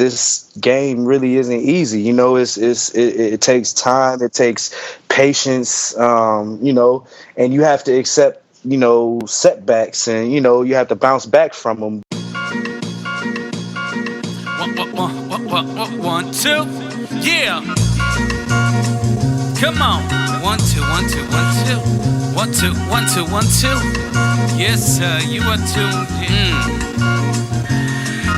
this game really isn't easy. You know, it takes time, it takes patience, you know, and you have to accept, you know, setbacks, and you know, you have to bounce back from them. 1, 2, yeah. Come on. 1, 2, 1, 2, 1, 2. 1, 2, 1, 2, 1, 2. Yes, sir, you are tuned in.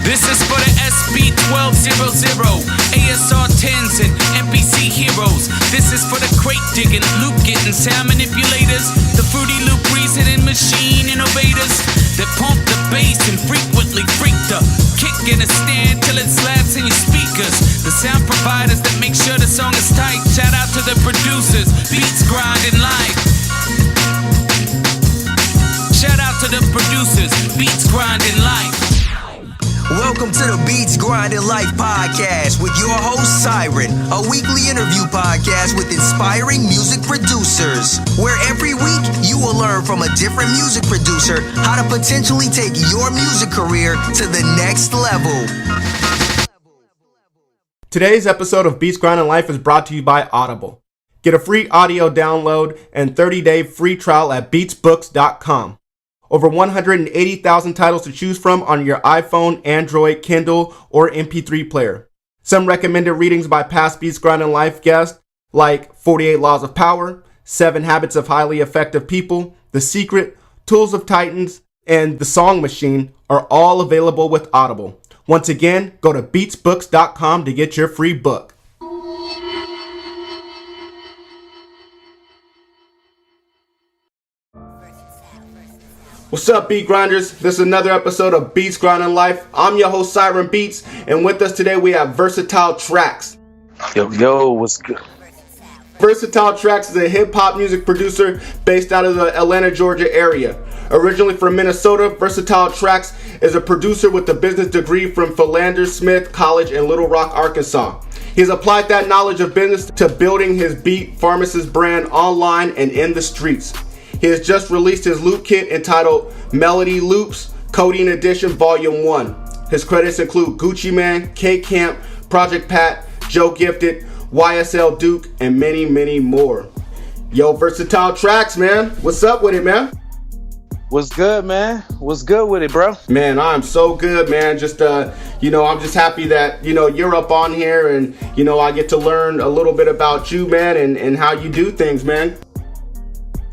This is for the SB1200, ASR 10s and NPC heroes. This is for the crate digging, loop getting, sound manipulators, the Fruity Loop reasoning machine innovators that pump the bass and frequently freak the kick in a stand till it slaps in your speakers. The sound providers that make sure the song is tight. Shout out to the producers, beats grinding live. Shout out to the producers, beats grinding live. Welcome to the Beats Grinding Life podcast with your host Siren, a weekly interview podcast with inspiring music producers, where every week you will learn from a different music producer how to potentially take your music career to the next level. Today's episode of Beats Grinding Life is brought to you by Audible. Get a free audio download and 30-day free trial at beatsbooks.com. Over 180,000 titles to choose from on your iPhone, Android, Kindle, or MP3 player. Some recommended readings by past Beats Grinding Life guests like 48 Laws of Power, 7 Habits of Highly Effective People, The Secret, Tools of Titans, and The Song Machine are all available with Audible. Once again, go to beatsbooks.com to get your free book. What's up, Beat Grinders? This is another episode of Beats Grinding Life. I'm your host, Siren Beats, and with us today we have Versatile Traxx. Yo, what's good? Versatile Traxx is a hip-hop music producer based out of the Atlanta, Georgia area. Originally from Minnesota, Versatile Traxx is a producer with a business degree from Philanders Smith College in Little Rock, Arkansas. He's applied that knowledge of business to building his Beat Pharmacist brand online and in the streets. He has just released his loop kit entitled Melody Loops, Codeine Edition Volume 1. His credits include Gucci Mane, KCamp, Project Pat, Joe Gifted, YSL Duke, and many, many more. Yo, Versatile Traxx, man. What's up with it, man? What's good, man? What's good with it, bro? Man, I'm so good, man. Just, you know, I'm just happy that, you know, you're up on here and, you know, I get to learn a little bit about you, man, and how you do things, man.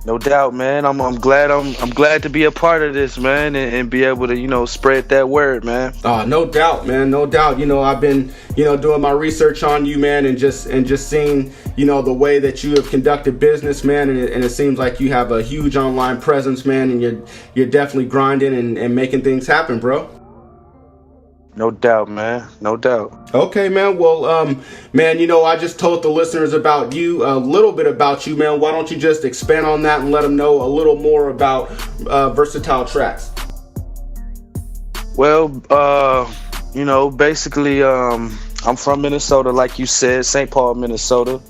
No doubt, man. I'm glad to be a part of this, man, and be able to, you know, spread that word, man. No doubt, man. No doubt. You know, I've been, you know, doing my research on you, man, and just seeing, you know, the way that you have conducted business, man, and it seems like you have a huge online presence, man, and you're definitely grinding and making things happen, bro. No doubt, man. No doubt. Okay, man. Well, man, you know, I just told the listeners about you, a little bit about you, man. Why don't you just expand on that and let them know a little more about Versatile Traxx? Well, you know, basically, I'm from Minnesota, like you said, St. Paul, Minnesota.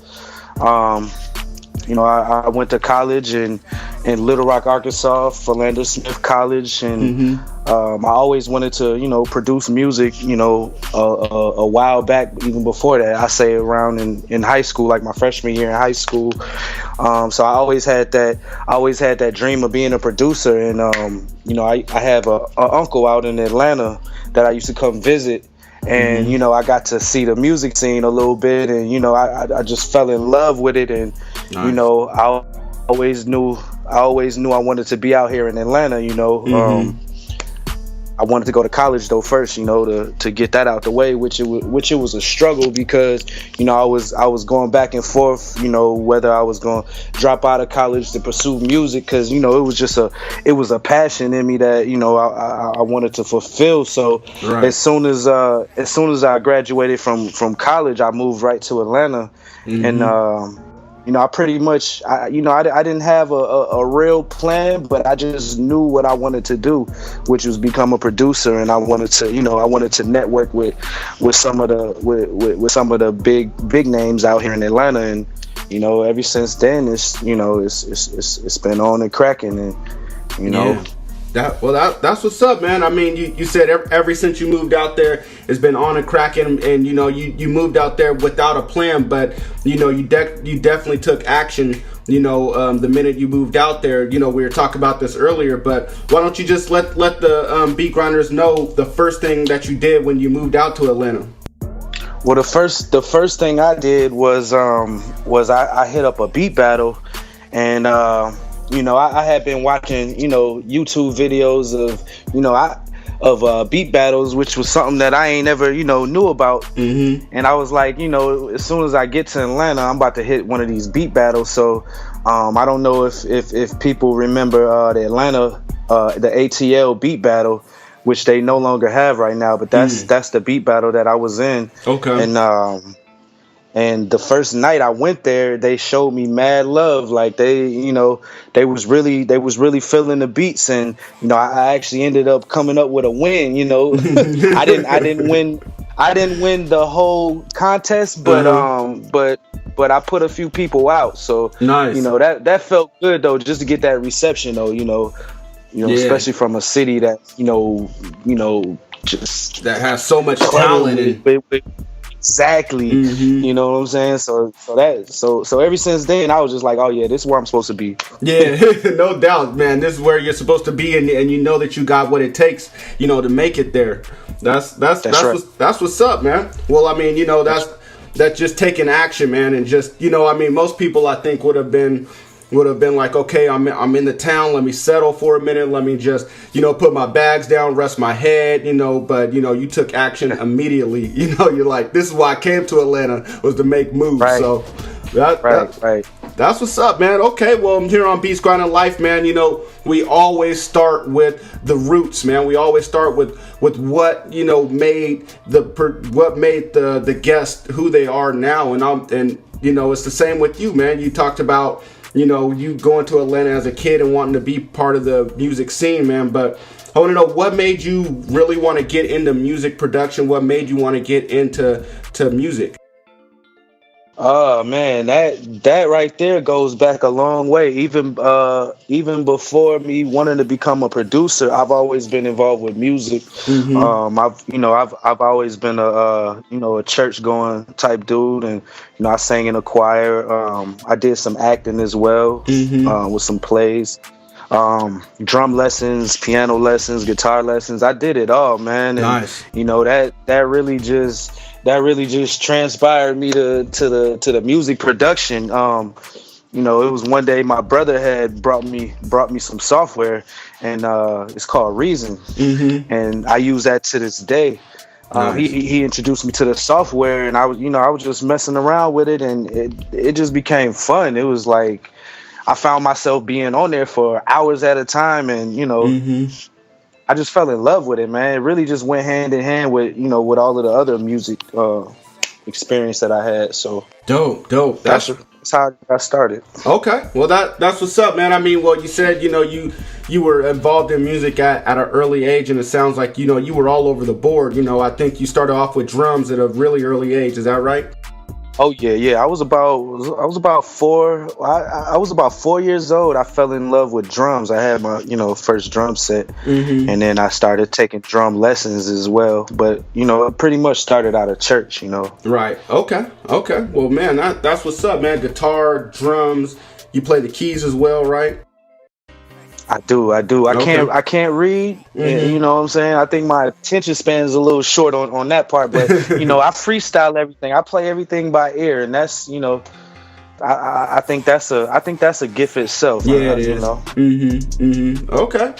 You know, I went to college in Little Rock, Arkansas, Philanders Smith College, and I always wanted to, you know, produce music, you know, a while back, even before that. I say around in high school, like my freshman year in high school. So I always had that dream of being a producer, and you know, I have a uncle out in Atlanta that I used to come visit. And, you know, I got to see the music scene a little bit, and, you know, I just fell in love with it. And, nice. You know, I always knew I wanted to be out here in Atlanta, you know. I wanted to go to college though first, you know, to get that out the way, which it was a struggle because, you know, I was going back and forth, you know, whether I was going to drop out of college to pursue music, because, you know, it was a passion in me that, you know, I wanted to fulfill. So right. as soon as I graduated from college, I moved right to Atlanta, and you know, I pretty much, I didn't have a real plan, but I just knew what I wanted to do, which was become a producer, and I wanted to network with some of the big names out here in Atlanta, and, you know, ever since then, it's been on and cracking, and, you know. That's what's up, man. I mean, you said ever since you moved out there, it's been on and cracking, and you know, you moved out there without a plan, but you know, you definitely took action. You know, the minute you moved out there, you know, we were talking about this earlier, but why don't you just let the beat grinders know the first thing that you did when you moved out to Atlanta? Well, the first thing I did was I hit up a beat battle, and you know, I had been watching, you know, YouTube videos of, you know, beat battles, which was something that I ain't ever, you know, knew about. Mm-hmm. And I was like, you know, as soon as I get to Atlanta, I'm about to hit one of these beat battles. So I don't know if people remember the Atlanta, the ATL beat battle, which they no longer have right now, but that's the beat battle that I was in. Okay. And the first night I went there, they showed me mad love. Like they was really feeling the beats, and you know, I actually ended up coming up with a win. You know, I didn't win the whole contest, but but I put a few people out. So nice. You know, that felt good though, just to get that reception though. You know, yeah. Especially from a city that you know, just that has so much talent. Exactly. Mm-hmm. You know what I'm saying? So ever since then, I was just like, oh yeah, this is where I'm supposed to be. Yeah, no doubt, man. This is where you're supposed to be, and you know that you got what it takes, you know, to make it there. That's right. That's what's up, man. Well, I mean, you know, that's just taking action, man, and just, you know, I mean, most people I think would have been like, okay, I'm in the town, let me settle for a minute, let me just, you know, put my bags down, rest my head, you know, but, you know, you took action immediately. You know, you're like, this is why I came to Atlanta, was to make moves. Right. So right. That's what's up, man. Okay, well, I'm here on Beats Grinding Life, man. You know, we always start with the roots, man. We always start with what, you know, made the guest who they are now, and you know, it's the same with you, man. You talked about, you know, you going to Atlanta as a kid and wanting to be part of the music scene, man. But I want to know, what made you really want to get into music production? What made you want to get into music? Oh man, that right there goes back a long way. Even before me wanting to become a producer, I've always been involved with music. Mm-hmm. I've always been a church going type dude, and you know, I sang in a choir. I did some acting as well, mm-hmm. With some plays. Drum lessons, piano lessons, guitar lessons. I did it all, man. And, nice. You know, that really just transpired me to the music production. You know, it was one day my brother had brought me some software, and it's called Reason, mm-hmm. and I use that to this day. Nice. He introduced me to the software, and I was just messing around with it, and it just became fun. It was like I found myself being on there for hours at a time, and you know, mm-hmm. I just fell in love with it, man. It really just went hand in hand with, you know, with all of the other music experience that I had. So dope. That's how I got started. Okay, well that's what's up, man. I mean, well, you said, you know, you were involved in music at an early age, and it sounds like, you know, you were all over the board. You know, I think you started off with drums at a really early age. Is that right? Oh yeah. I was about 4. I was about 4 years old. I fell in love with drums. I had my, you know, first drum set, mm-hmm. and then I started taking drum lessons as well. But you know, it pretty much started out of church, you know. Right. Okay. Well, man, that's what's up, man. Guitar, drums. You play the keys as well, right? I do. Okay. I can't read. Mm-hmm. You know what I'm saying? I think my attention span is a little short on that part, but you know, I freestyle everything. I play everything by ear, and that's, you know, I think that's a gift itself. Yeah, it is. You know? Mm-hmm. Okay.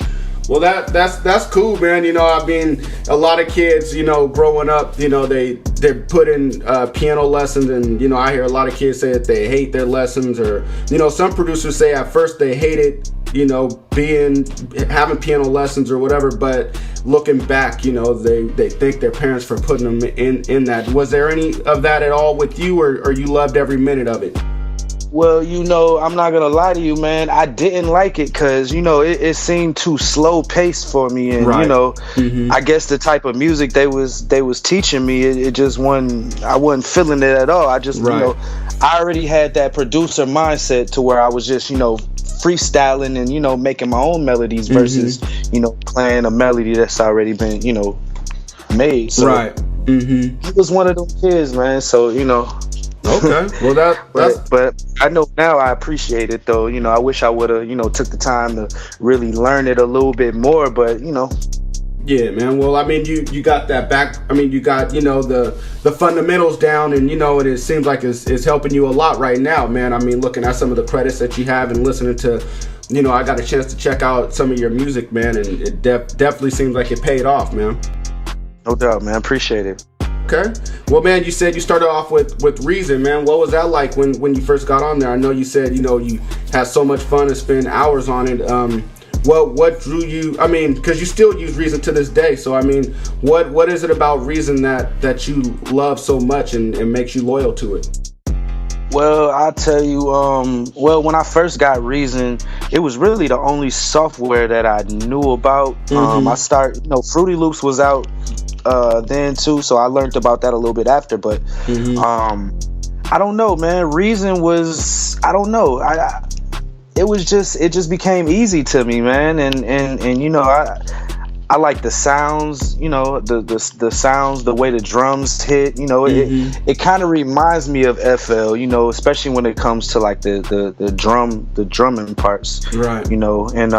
Well, that's cool, man. You know, I mean, a lot of kids, you know, growing up, you know, they're putting piano lessons, and you know, I hear a lot of kids say that they hate their lessons, or you know, some producers say at first they hated, you know, having piano lessons or whatever, but looking back, you know, they thank their parents for putting them in that. Was there any of that at all with you, or you loved every minute of it? Well, you know, I'm not gonna lie to you, man. I didn't like it because, you know, it seemed too slow paced for me, and right. You know, mm-hmm. I guess the type of music they was teaching me, it just wasn't. I wasn't feeling it at all. I just, right. You know, I already had that producer mindset to where I was just, you know, freestyling and, you know, making my own melodies versus, you know, playing a melody that's already been, you know, made. So right. He was one of them kids, man. So, you know. Okay. Well, but I know now I appreciate it, though. You know, I wish I would have, you know, took the time to really learn it a little bit more, but, you know. Yeah, man. Well, I mean, you got that back. I mean, you got, you know, the fundamentals down, and, you know, it seems like it's helping you a lot right now, man. I mean, looking at some of the credits that you have and listening to, you know, I got a chance to check out some of your music, man, and it definitely seems like it paid off, man. No doubt, man. Appreciate it. Okay. Well, man, you said you started off with Reason, man. What was that like when you first got on there? I know you said, you know, you had so much fun and spend hours on it. What drew you? I mean, because you still use Reason to this day. So, I mean, what is it about Reason that you love so much and makes you loyal to it? Well, I'll tell you, well, when I first got Reason, it was really the only software that I knew about. You know, Fruity Loops was out then too, so I learned about that a little bit after, but I don't know, man. Reason was, I don't know, it just became easy to me, man, and you know, I like the sounds, you know, the sounds, the way the drums hit, you know, it kind of reminds me of FL, you know, especially when it comes to like the drumming parts, right? You know, and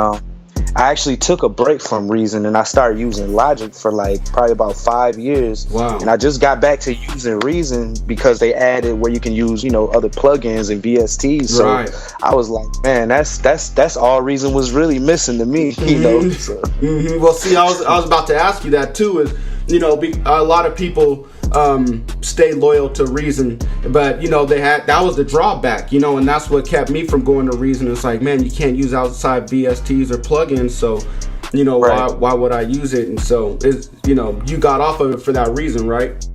I actually took a break from Reason and I started using Logic for like probably about 5 years. Wow. And I just got back to using Reason because they added where you can use, you know, other plugins and VSTs. So right. I was like, man, that's all Reason was really missing to me, you know. So. Well, see, I was about to ask you that too. Is, you know, a lot of people stay loyal to Reason, but, you know, that was the drawback, you know, and that's what kept me from going to Reason. It's like, man, you can't use outside VSTs or plugins, so, you know, right. why would I use it? And so, you know, you got off of it for that reason, right?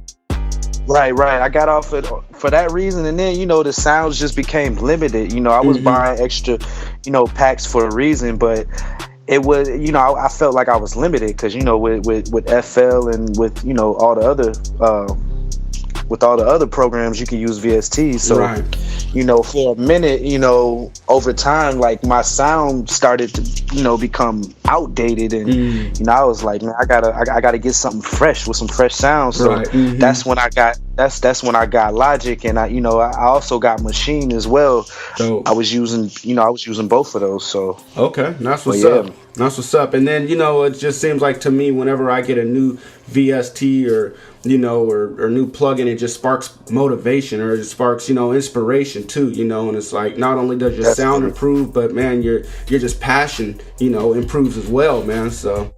Right. I got off it for that reason, and then, you know, the sounds just became limited. You know, I was buying extra, you know, packs for a reason, but it was, you know, I felt like I was limited because, you know, with FL and with, you know, all the other programs you can use VSTs. So, right. You know, for a minute, you know, over time, like my sound started to, you know, become outdated, and you know, I was like, man, I gotta get something fresh with some fresh sounds. So right. That's when I got Logic, and I also got Machine as well. Dope. I was using both of those. So okay, that's what's up. That's what's up. And then, you know, it just seems like to me, whenever I get a new VST or, you know, or new plugin, it just sparks motivation, or it sparks, you know, inspiration too, you know. And it's like, not only does your sound improve, but man, your just passion, you know, improves as well, man. So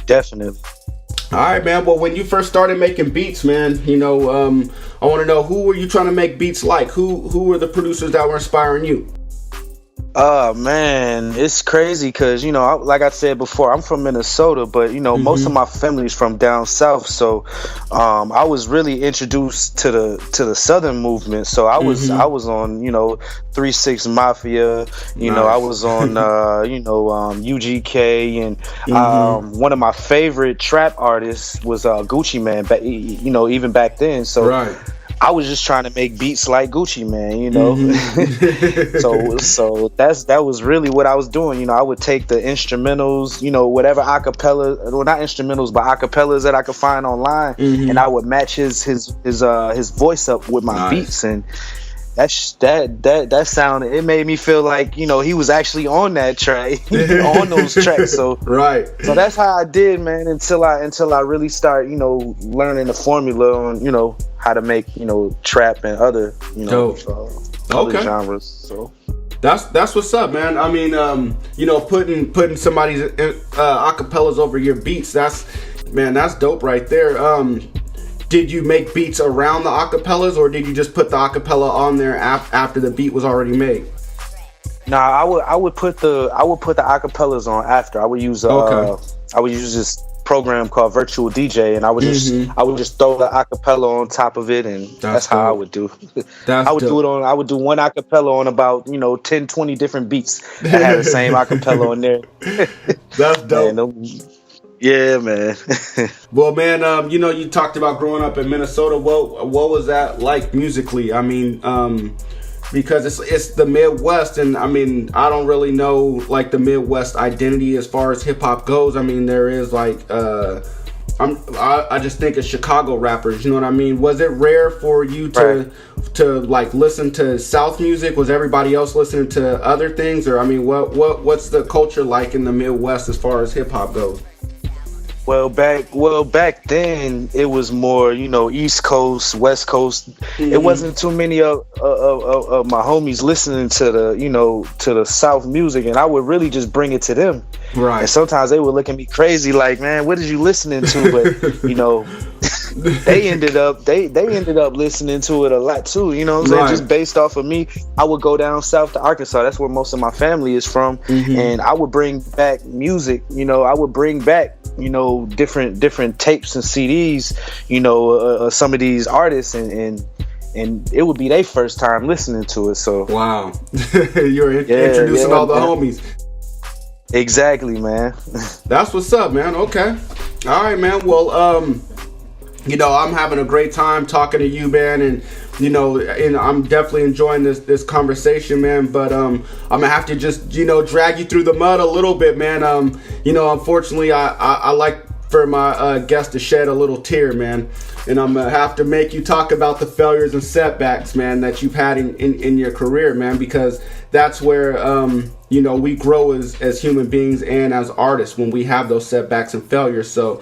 definitely. All right, man. Well, when you first started making beats, man, you know, I want to know, who were you trying to make beats like? Who were the producers that were inspiring you? Man, it's crazy because, you know, like I said before, I'm from Minnesota, but, you know, most of my family's from down south. So I was really introduced to the Southern movement. So I was on, you know, 3-6 Mafia, you know, I was on, you know, UGK, and one of my favorite trap artists was Gucci Mane, you know, even back then. So right. I was just trying to make beats like Gucci Mane, you know. So that was really what I was doing. You know, I would take the instrumentals, you know, whatever acapella, well, not instrumentals, but acapellas that I could find online, and I would match his voice up with my beats, and that sound, it made me feel like, you know, he was actually on that track, on those tracks. So right. So that's how I did, man, until I really start, you know, learning the formula on, you know, how to make, you know, trap and other, you know, other genres. So that's what's up, man. I mean, you know, putting somebody's acapellas over your beats, that's dope right there. Did you make beats around the acapellas, or did you just put the acapella on there after the beat was already made? Nah, I would put the acapellas on after. I would use this program called Virtual DJ, and I would just throw the acapella on top of it, and that's how I would do. I would do one acapella on about, you know, 10-20 different beats that had the same acapella on there. That's dope. Man, yeah, man. Well, man, you know, you talked about growing up in Minnesota. What was that like musically? I mean, because it's the Midwest, and I mean, I don't really know like the Midwest identity as far as hip hop goes. I mean, there is like I just think of Chicago rappers, you know what I mean? Was it rare for you to like listen to South music? Was everybody else listening to other things? Or I mean, what's the culture like in the Midwest as far as hip hop goes? Well, back then it was more, you know, East Coast, West Coast. Mm-hmm. It wasn't too many of my homies listening to the, you know, to the South music, and I would really just bring it to them. Right. And sometimes they would look at me crazy, like, man, what are you listening to? But you know, they ended up listening to it a lot too. You know what I'm saying? Just based off of me, I would go down south to Arkansas. That's where most of my family is from, and I would bring back music. You know, I would bring back, you know, different tapes and CDs, you know, some of these artists, and it would be their first time listening to it. So wow, you're introducing all the homies. Exactly, man. That's what's up, man. Okay, all right, man. Well, you know, I'm having a great time talking to you, man, and you know, and I'm definitely enjoying this conversation, man. But I'm gonna have to just, you know, drag you through the mud a little bit, man. You know, unfortunately, I like for my guest to shed a little tear, man, and I'm gonna have to make you talk about the failures and setbacks, man, that you've had in your career, man, because that's where you know, we grow as human beings and as artists when we have those setbacks and failures. So,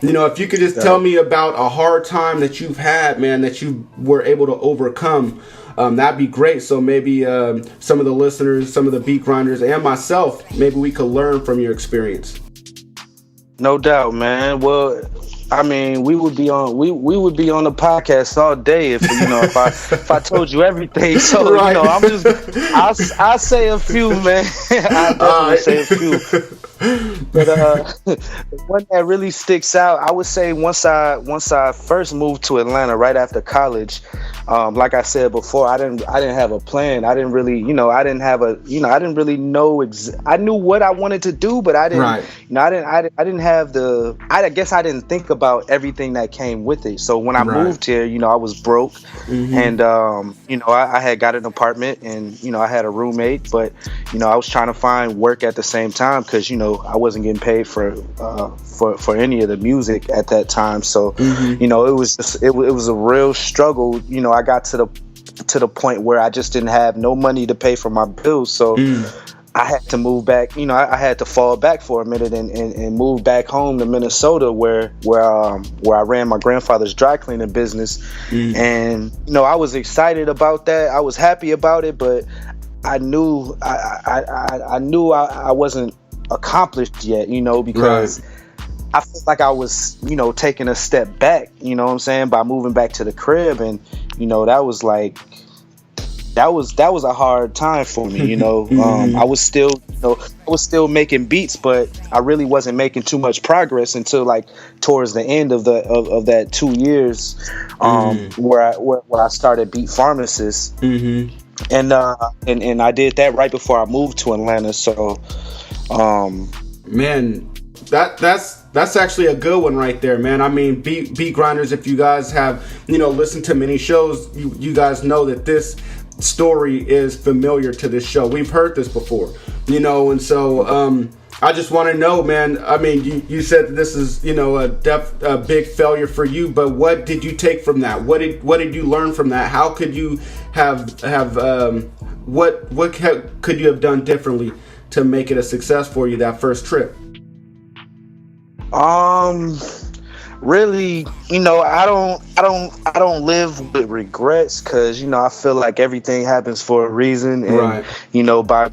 you know, if you could just tell me about a hard time that you've had, man, that you were able to overcome, that'd be great. So maybe some of the listeners, some of the beat grinders, and myself, maybe we could learn from your experience. No doubt, man. Well, I mean, we would be on the podcast all day if, you know, if I told you everything. So you know, I'll say a few, man. I'll definitely say a few. But the one that really sticks out, I would say once I first moved to Atlanta right after college, like I said before, I didn't have a plan. I didn't really, you know, I didn't really know. I knew what I wanted to do, but I didn't, you know, I didn't have I guess I didn't think about everything that came with it. So when I moved here, you know, I was broke, and you know, I had got an apartment, and you know, I had a roommate, but you know, I was trying to find work at the same time because, you know, I wasn't getting paid for any of the music at that time. So you know, it was a real struggle. You know, I got to the point where I just didn't have no money to pay for my bills. So I had to move back. You know, I had to fall back for a minute and move back home to Minnesota, where I ran my grandfather's dry cleaning business. And you know, I was excited about that. I was happy about it, but I knew I wasn't accomplished yet, you know, because I felt like I was, you know, taking a step back, you know what I'm saying, by moving back to the crib. And you know, that was a hard time for me, you know. I was still making beats, but I really wasn't making too much progress until like towards the end of that 2 years, where I started Beat Pharmacist. And I did that right before I moved to Atlanta. So man, that's actually a good one right there, man. I mean, beat grinders, if you guys have, you know, listened to many shows, you guys know that this story is familiar to this show. We've heard this before, you know, and so I just want to know, man. I mean, you said that this is, you know, a big failure for you, but what did you take from that? What did you learn from that? How could you have what could you have done differently to make it a success for you that first trip? Really, you know, I don't live with regrets, because, you know, I feel like everything happens for a reason, and you know, by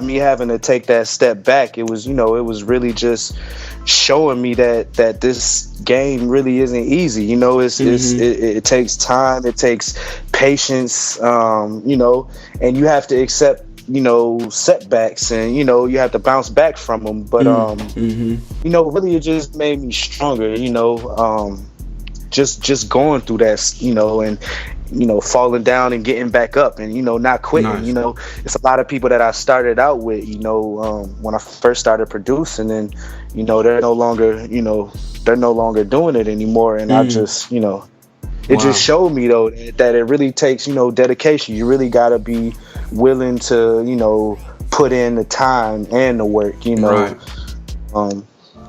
me having to take that step back, it was, you know, it was really just showing me that this game really isn't easy. You know, it takes time, it takes patience, you know, and you have to accept, you know, setbacks, and you know, you have to bounce back from them. But you know, really, it just made me stronger. You know, just going through that, you know, and you know, falling down and getting back up, and you know, not quitting. You know, it's a lot of people that I started out with, you know, when I first started producing, and you know, they're no longer doing it anymore, and I just, you know, it just showed me though that it really takes, you know, dedication. You really got to be willing to, you know, put in the time and the work, you know. Right.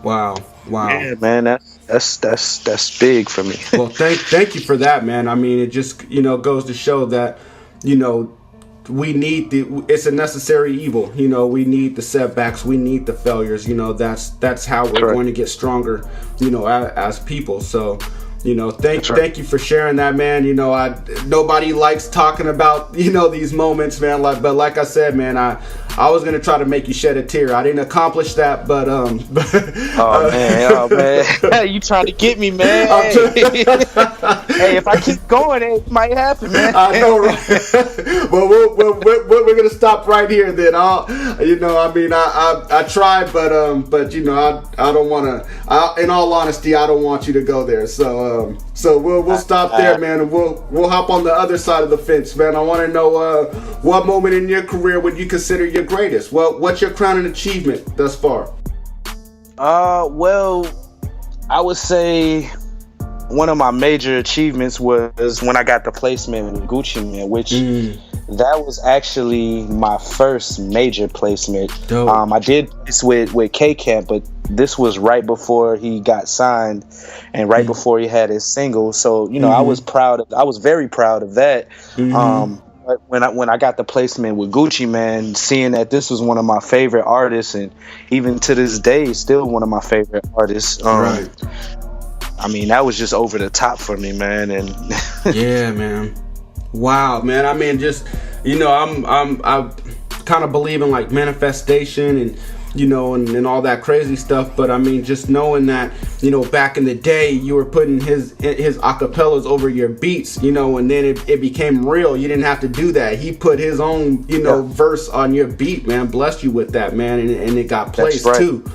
Wow. Yeah, man, that's big for me. Well, thank you for that, man. I mean, it just, you know, goes to show that, you know, it's a necessary evil. You know, we need the setbacks, we need the failures. You know, that's how we're going to get stronger, you know, as people. So, you know, thank you for sharing that, man. You know, nobody likes talking about, you know, these moments, man. But like I said, man, I was gonna try to make you shed a tear. I didn't accomplish that, but oh man, you trying to get me, man? Hey, if I keep going, it might happen, man. I know, right? Well, we're gonna stop right here. Then you know, I mean, I tried, but you know, I don't want to. In all honesty, I don't want you to go there. So we'll stop there, man, and we'll hop on the other side of the fence, man. I want to know what moment in your career would you consider your greatest? Well, what's your crowning achievement thus far? Well, I would say one of my major achievements was when I got the placement with Gucci Mane, which that was actually my first major placement. Dope. I did this with KCamp, but this was right before he got signed and right before he had his single. So, you know, I was very proud of that. But when I got the placement with Gucci Mane, seeing that this was one of my favorite artists, and even to this day, still one of my favorite artists. Right. I mean, that was just over the top for me, man. And yeah, man. Wow, man. I mean, just, you know, I kind of believe in like manifestation and, you know, and all that crazy stuff. But I mean, just knowing that, you know, back in the day, you were putting his acapellas over your beats, you know, and then it became real. You didn't have to do that. He put his own, you know, verse on your beat, man. Blessed you with that, man. And it got placed too.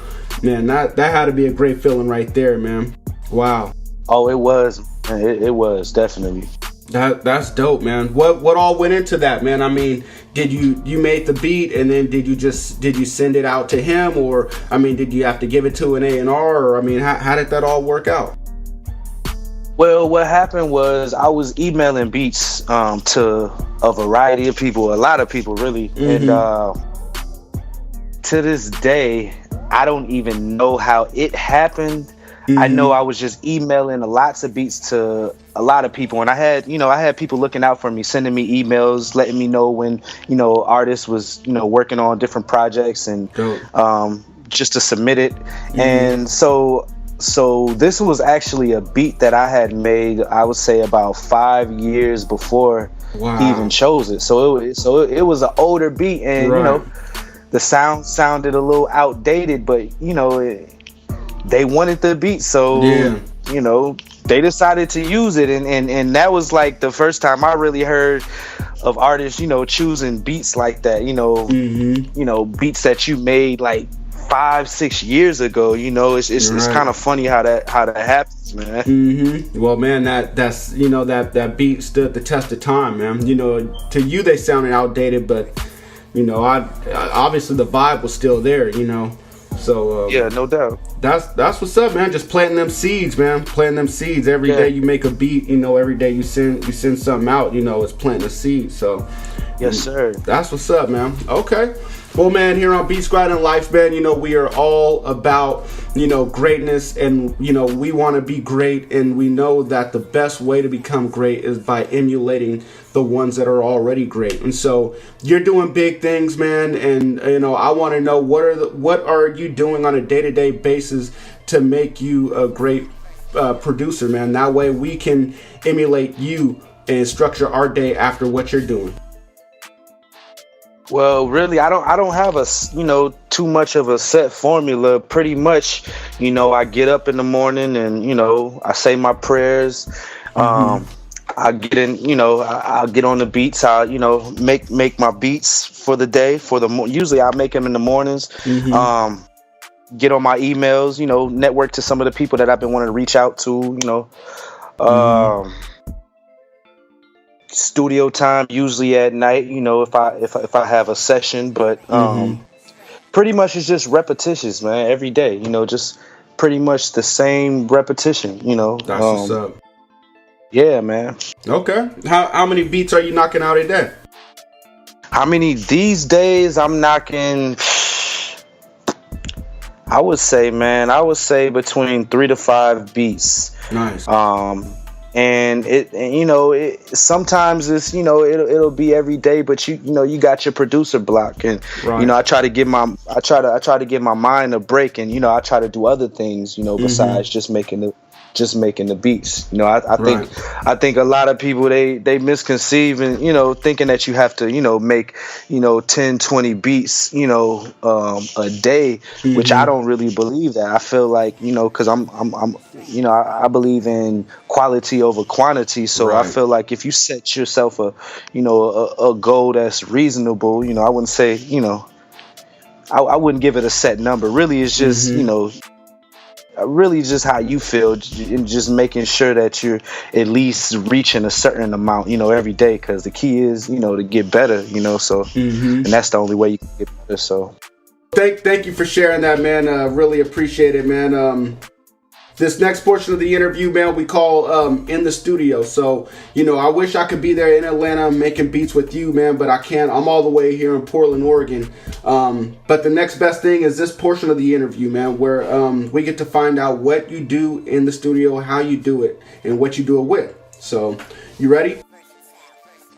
Man, that had to be a great feeling right there, man. Wow. Oh, it was. It was definitely. That's dope, man. What all went into that, man? I mean, did you made the beat and then did you send it out to him, or I mean, did you have to give it to an A&R, or I mean, how did that all work out? Well, what happened was I was emailing beats to a variety of people, a lot of people really, and to this day, I don't even know how it happened. I know I was just emailing lots of beats to a lot of people, and I had people looking out for me, sending me emails, letting me know when, you know, artists was, you know, working on different projects and just to submit it. And so this was actually a beat that I had made, I would say about 5 years before he even chose it. So it was an older beat, and you know, the sound sounded a little outdated, but you know, they wanted the beat, so you know, they decided to use it, and that was like the first time I really heard of artists, you know, choosing beats like that, you know, you know, beats that you made like 5-6 years ago. You know, it's kind of funny how that happens, man. Well, man, that's you know, that beat stood the test of time, man. You know, to you they sounded outdated, but you know, obviously the vibe was still there, you know. So yeah, no doubt. That's what's up, man. Just planting them seeds, man. Planting them seeds. Every day you make a beat, you know, every day you send something out, you know, it's planting a seed. So yes, sir. That's what's up, man. Okay. Well, man, here on Beats Grinding Life, man, you know, we are all about, you know, greatness, and, you know, we want to be great, and we know that the best way to become great is by emulating the ones that are already great. And so you're doing big things, man, and, you know, I want to know what are you doing on a day-to-day basis to make you a great producer, man. That way we can emulate you and structure our day after what you're doing. Well, really, I don't have a, you know, too much of a set formula. Pretty much, you know, I get up in the morning and, you know, I say my prayers. I get in, you know, I'll get on the beats. I, you know, make my beats for the day. Usually I make them in the mornings. Get on my emails, you know, network to some of the people that I've been wanting to reach out to, you know. Studio time usually at night, you know, if I have a session, but pretty much it's just repetitious, man, every day, you know, just pretty much the same repetition, you know. That's what's up. Yeah, man. Okay. How many beats are you knocking out a day? How many these days? I'm knocking. I would say between 3 to 5 beats. Nice. And sometimes it's, it'll be every day, but you got your producer block, and Right. I try to give my mind a break, and I try to do other things, besides just making the beats. I think a lot of people they misconceive and thinking that you have to make 10, 20 beats a day, which I don't really believe that. I feel like because I believe in quality over quantity, so I feel like if you set yourself a goal that's reasonable, I wouldn't say I wouldn't give it a set number. Really, it's just really just how you feel, and just making sure that you're at least reaching a certain amount every day, because the key is to get better, so and that's the only way you can get better. So thank you for sharing that, man. Really appreciate it, man. This next portion of the interview, man, we call in the studio. So, I wish I could be there in Atlanta making beats with you, man, but I can't. I'm all the way here in Portland, Oregon. But the next best thing is this portion of the interview, man, where we get to find out what you do in the studio, how you do it, and what you do it with. So, you ready?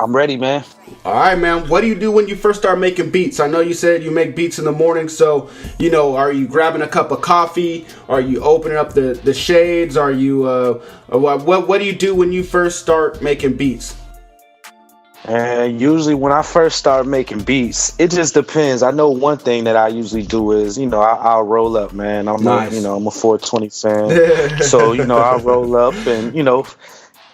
I'm ready, man. All right, man. What do you do when you first start making beats? I know you said you make beats in the morning, so are you grabbing a cup of coffee? Are you opening up the shades? Are you what do you do when you first start making beats? And usually when I first start making beats, it just depends. I know one thing that I usually do is, I'll roll up, man. I'm nice. I'm a 420 fan, so I'll roll up and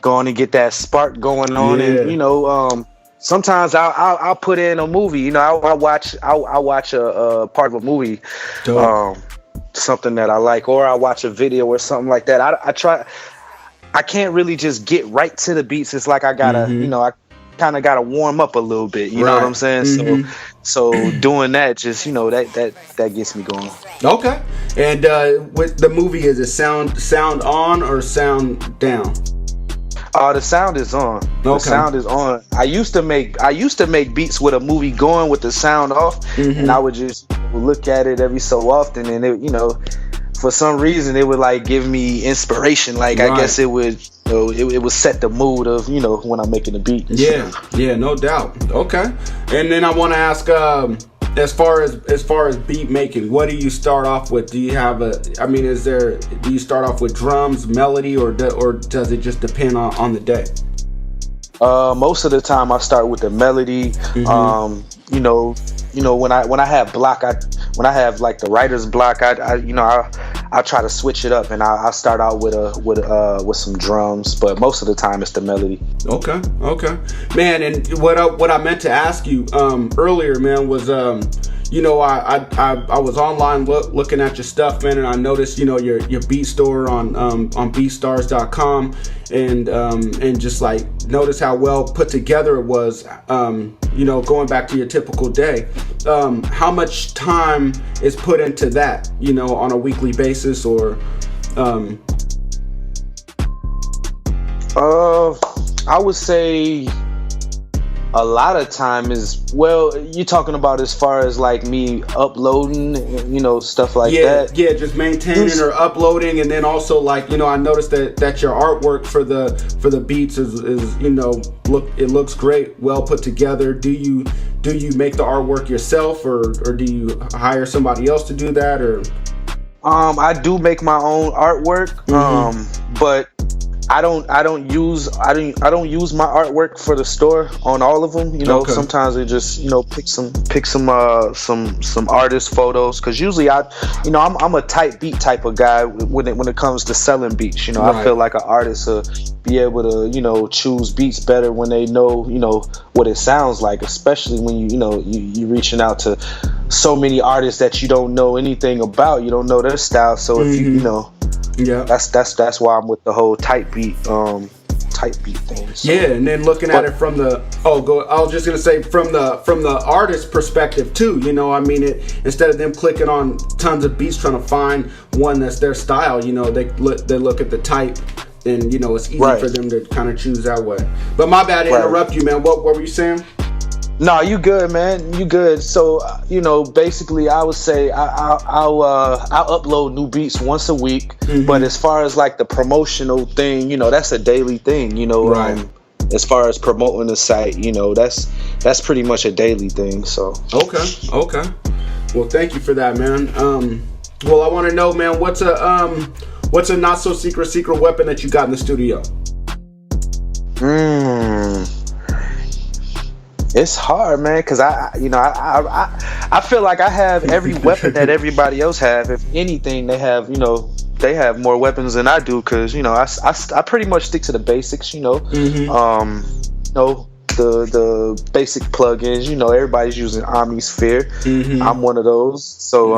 go on and get that spark going on, and sometimes I'll put in a movie. I'll watch a part of a movie, something that I like, or I'll watch a video or something like that. I can't really just get right to the beats. It's like I gotta, I kind of gotta warm up a little bit. You know what I'm saying? So doing that, just that gets me going. Okay. And with the movie, is it sound on or sound down? The sound is on. The sound is on. I used to make beats with a movie going with the sound off, and I would just look at it every so often, and it, for some reason, it would like give me inspiration. Like I guess it would, it would set the mood of when I'm making the beat. Yeah, no doubt. Okay, and then I want to ask, as far as beat making, what do you start off with? Do you have do you start off with drums, melody, or does it just depend on the day? Most of the time I start with the melody. When I have block, when I have like the writer's block, I try to switch it up, and I start out with some drums, but most of the time it's the melody. Okay, man. And what I meant to ask you earlier, man, was I was online looking at your stuff, man, and I noticed your beat store on beatstars.com, and just like notice how well put together it was. Going back to your typical day, how much time is put into that, on a weekly basis, or I would say a lot of time is, you're talking about as far as like me uploading, stuff like that. Yeah, just maintaining or uploading, and then also like I noticed that your artwork for the beats is it looks great, well put together. Do you make the artwork yourself, or do you hire somebody else to do that, or? I do make my own artwork, but I don't use my artwork for the store on all of them. Sometimes I just pick some artist photos, because usually I'm a tight beat type of guy when it comes to selling beats. I feel like an artist will be able to choose beats better when they know what it sounds like, especially when you reaching out to so many artists that you don't know anything about. You don't know their style, so if that's why I'm with the whole tight beat thing. So. Yeah, and then looking at it from the I was just gonna say from the artist perspective too. Instead of them clicking on tons of beats trying to find one that's their style, they look at the type and you know it's easy Right. for them to kind of choose that way. But my bad to Right. interrupt you, man. What were you saying? No, you good, man. You good. So, you know, basically, I would say I'll upload new beats once a week. Mm-hmm. But as far as like the promotional thing, you know, that's a daily thing. You know, Right. As far as promoting the site, you know, that's pretty much a daily thing. So. Okay. Well, thank you for that, man. Well, I want to know, man, what's a not so secret weapon that you got in the studio? It's hard, man, because I feel like I have every weapon that everybody else have. If anything, they have more weapons than I do, because you know I pretty much stick to the basics. You know, the basic plugins. You know, everybody's using Omnisphere. I'm one of those. So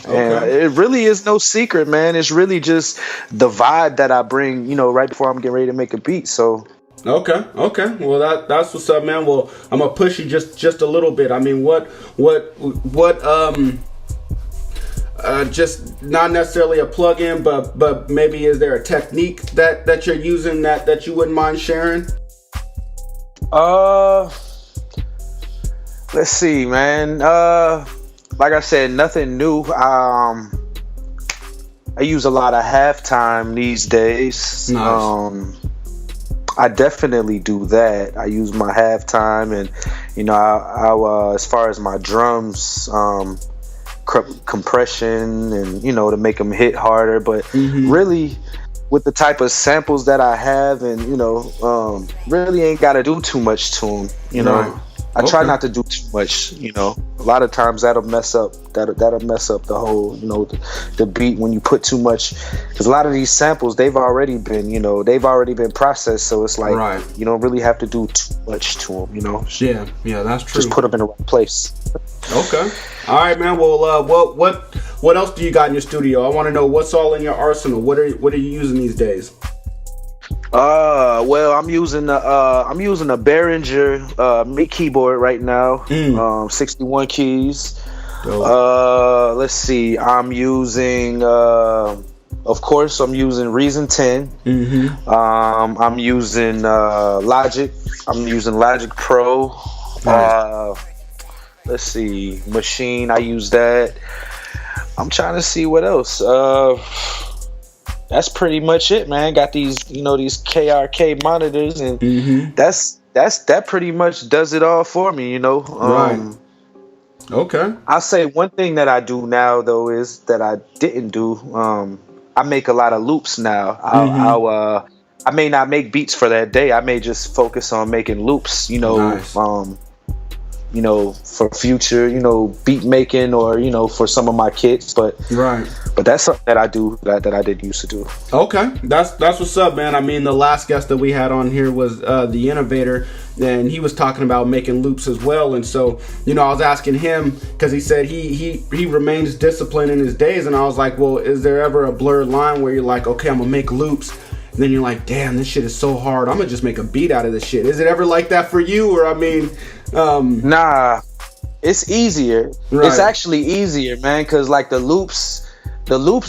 and it really is no secret, man. It's really just the vibe that I bring. You know, right before I'm getting ready to make a beat. So. Okay. Well, that's what's up, man. Well, I'm gonna push you just a little bit. I mean, what just not necessarily a plugin, but maybe is there a technique that you're using that you wouldn't mind sharing? Let's see, man. Like I said, nothing new. I use a lot of halftime these days. Nice. I definitely do that. I use my halftime, and you know, I as far as my drums, compression, and you know, to make them hit harder. But really, with the type of samples that I have, and you know, really ain't got to do too much to them. You know, Right. I try not to do too much. You know, a lot of times that'll mess up the whole, you know, the beat when you put too much. Because a lot of these samples, they've already been processed. So it's like Right. you don't really have to do too much to them. You know, Yeah, that's true. just put them in the right place. Okay. All right, man. Well, what else do you got in your studio? I want to know what's all in your arsenal. What are you using these days? Well, I'm using a Behringer MIDI keyboard right now. 61 keys. Dope. Let's see. I'm using of course I'm using Reason 10. I'm using Logic. I'm using Logic Pro. Nice. Let's see. Machine, I use that. I'm trying to see what else. That's pretty much it, man. Got these KRK monitors, and that pretty much does it all for me, you know. Right. Okay. I'll say one thing that I do now though is that I didn't do. I make a lot of loops now. I may not make beats for that day. I may just focus on making loops, you know. Nice. You know, for future, you know, beat making, or you know, for some of my kids, but that's something that I do that I did used to do. Okay, that's what's up, man. I mean, the last guest that we had on here was the Innovator, and he was talking about making loops as well. And so, you know, I was asking him because he said he remains disciplined in his days, and I was like, well, is there ever a blurred line where you're like, okay, I'm gonna make loops, and then you're like, damn, this shit is so hard, I'm gonna just make a beat out of this shit? Is it ever like that for you? Or I mean, nah, it's easier. Right. It's actually easier, man, because like the loops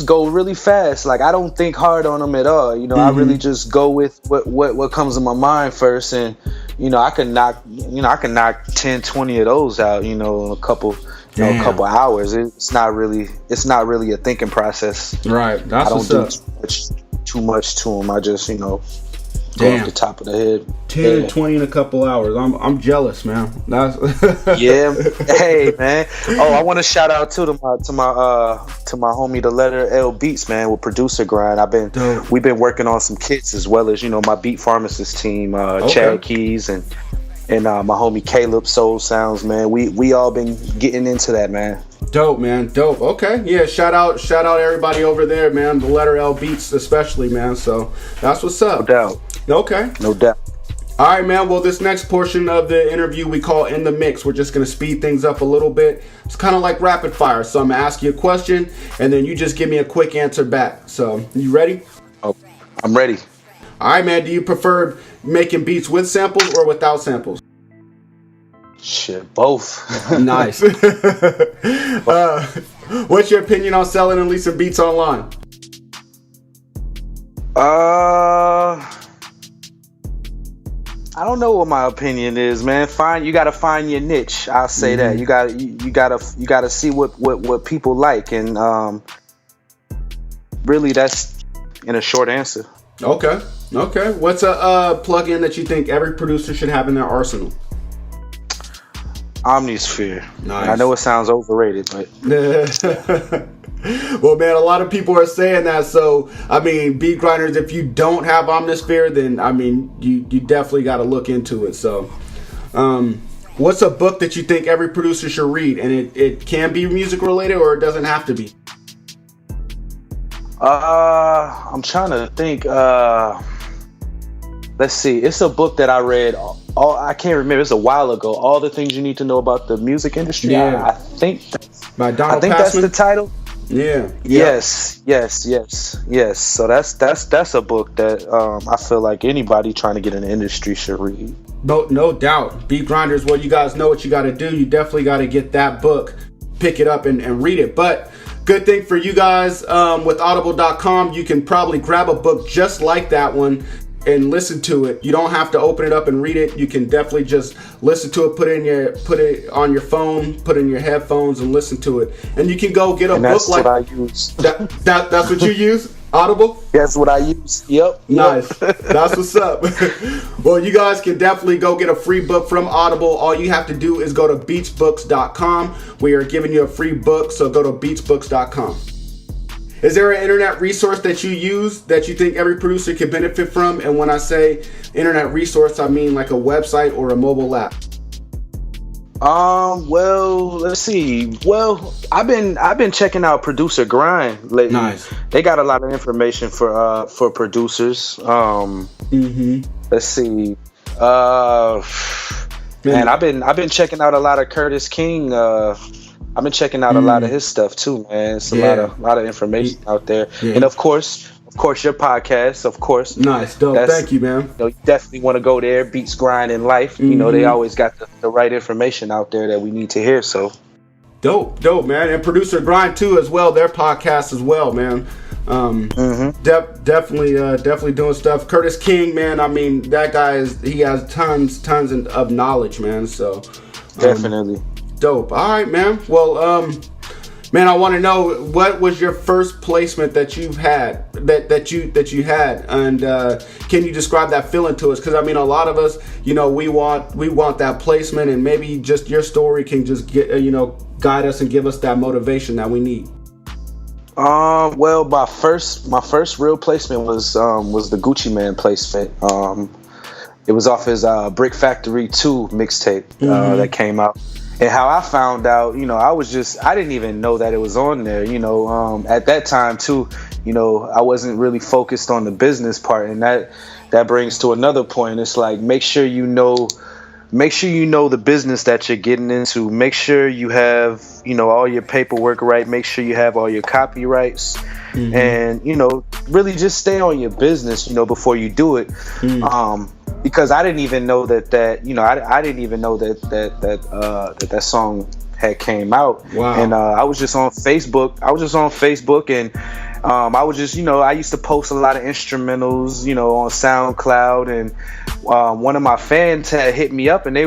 go really fast. Like I don't think hard on them at all. You know, I really just go with what comes to my mind first, and you know, I can knock 10, 20 of those out, you know, in a couple hours. It's not really a thinking process. right. That's I don't what's do up. too much to them. I just, you know, go off the top of the head. 10, 20 in a couple hours. I'm jealous, man. That's Yeah. Hey, man. Oh, I want to shout out to my homie, the letter L Beats, man, with Producer Grind. We've been working on some kits, as well as, you know, my Beat Pharmacist team, Chad Keys and my homie Caleb Soul Sounds, man. We all been getting into that, man. Dope, man. Dope. Okay. Yeah, shout out everybody over there, man. The letter L Beats especially, man. So that's what's up. No doubt. Okay. No doubt. All right, man. Well, this next portion of the interview we call In the Mix. We're just going to speed things up a little bit. It's kind of like rapid fire. So I'm going to ask you a question, and then you just give me a quick answer back. So, you ready? Oh, I'm ready. All right, man. Do you prefer making beats with samples or without samples? Shit, both. Nice. What's your opinion on selling and leasing beats online? I don't know what my opinion is, man. You gotta find your niche. I'll say that. You gotta see what people like, and really, that's in a short answer. Okay. What's a plugin that you think every producer should have in their arsenal? Omnisphere. Nice. I know it sounds overrated, but well, man, a lot of people are saying that. So, I mean, beat grinders, if you don't have Omnisphere, then I mean, you definitely got to look into it. So, what's a book that you think every producer should read, and it can be music related, or it doesn't have to be? I'm trying to think. Let's see. It's a book that I read. I can't remember. It's a while ago. All the things you need to know about the music industry. Yeah. I think. By Donald I think Passman? that's the title. Yeah. Yes. So that's a book that I feel like anybody trying to get in the industry should read. No doubt. Beat grinders. Well, you guys know what you got to do. You definitely got to get that book, pick it up, and read it. But good thing for you guys, with Audible.com, you can probably grab a book just like that one and listen to it. You don't have to open it up and read it. You can definitely just listen to it, put it on your phone, put it in your headphones, and listen to it. And you can go get a book like that's what I use. That's what you use? Audible? That's what I use. Yep. Nice. That's what's up. Well, you guys can definitely go get a free book from Audible. All you have to do is go to beatsbooks.com. We are giving you a free book, so go to beatsbooks.com. Is there an internet resource that you use that you think every producer can benefit from? And when I say internet resource, I mean like a website or a mobile app. Well, let's see. Well, I've been checking out Producer Grind lately. Nice. They got a lot of information for producers. Let's see. Man, I've been checking out a lot of Curtis King. I've been checking out a lot of his stuff too, man. It's a lot of information out there, and of course, your podcast, of course. Nice, dope. Thank you, man. You definitely want to go there. Beats, Grind, and Life. They always got the right information out there that we need to hear. So dope, man. And Producer Grind too, as well. Their podcast as well, man. Definitely doing stuff. Curtis King, man. I mean, that guy he has tons of knowledge, man. So definitely. Dope. All right, man. Well, man, I want to know, what was your first placement that you've had that you had, and can you describe that feeling to us? Because I mean, a lot of us, we want that placement, and maybe just your story can just get guide us and give us that motivation that we need. Well, my first real placement was the Gucci Man placement. It was off his Brick Factory 2 mixtape that came out. And how I found out, I didn't even know that it was on there. At that time too, I wasn't really focused on the business part, and that brings to another point. It's like, make sure you know the business that you're getting into. Make sure you have, all your paperwork right. Make sure you have all your copyrights, and really just stay on your business, before you do it. Because I didn't even know that I didn't even know that song had came out. Wow. And I was just on Facebook. And I was just, I used to post a lot of instrumentals, on SoundCloud, and one of my fans had hit me up, and they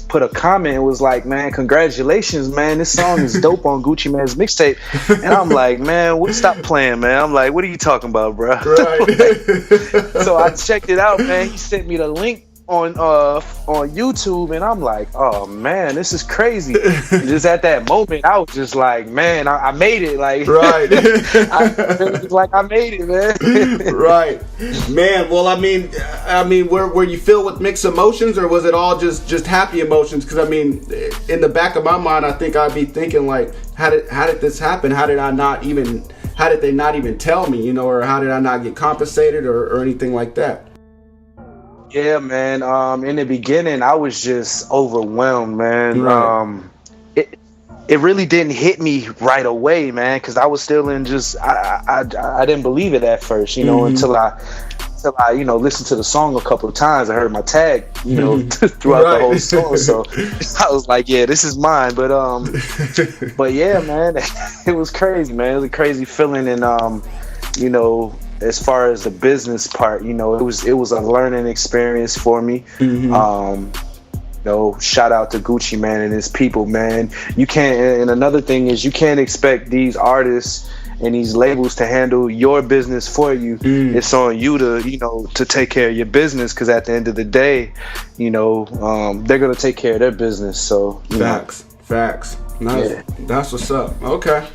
put a comment. It was like, man, congratulations, man, this song is dope on Gucci Man's mixtape. And I'm like, man, stop playing, man. I'm like, what are you talking about, bro? Right. So I checked it out, man. He sent me the link on YouTube, and I'm like, oh man, this is crazy. And just at that moment, I was just like, man, I made it. Like, right. I made it, man. Right, man. Well, I mean, were you filled with mixed emotions, or was it all just happy emotions? Because I mean, in the back of my mind, I think I'd be thinking like, how did this happen? How did they not even tell me, or how did I not get compensated or anything like that? Yeah, man. In the beginning, I was just overwhelmed, man. Right. It really didn't hit me right away, man, because I was still in just I didn't believe it at first, until I listened to the song a couple of times. I heard my tag, throughout the whole song. So I was like, yeah, this is mine. But yeah, man, it was crazy, man. It was a crazy feeling, and as far as the business part, it was a learning experience for me. Shout out to Gucci Man and his people, man. You can't, and another thing is you can't expect these artists and these labels to handle your business for you. It's on you to take care of your business, because at the end of the day, they're gonna take care of their business. So facts. That's what's up. Okay.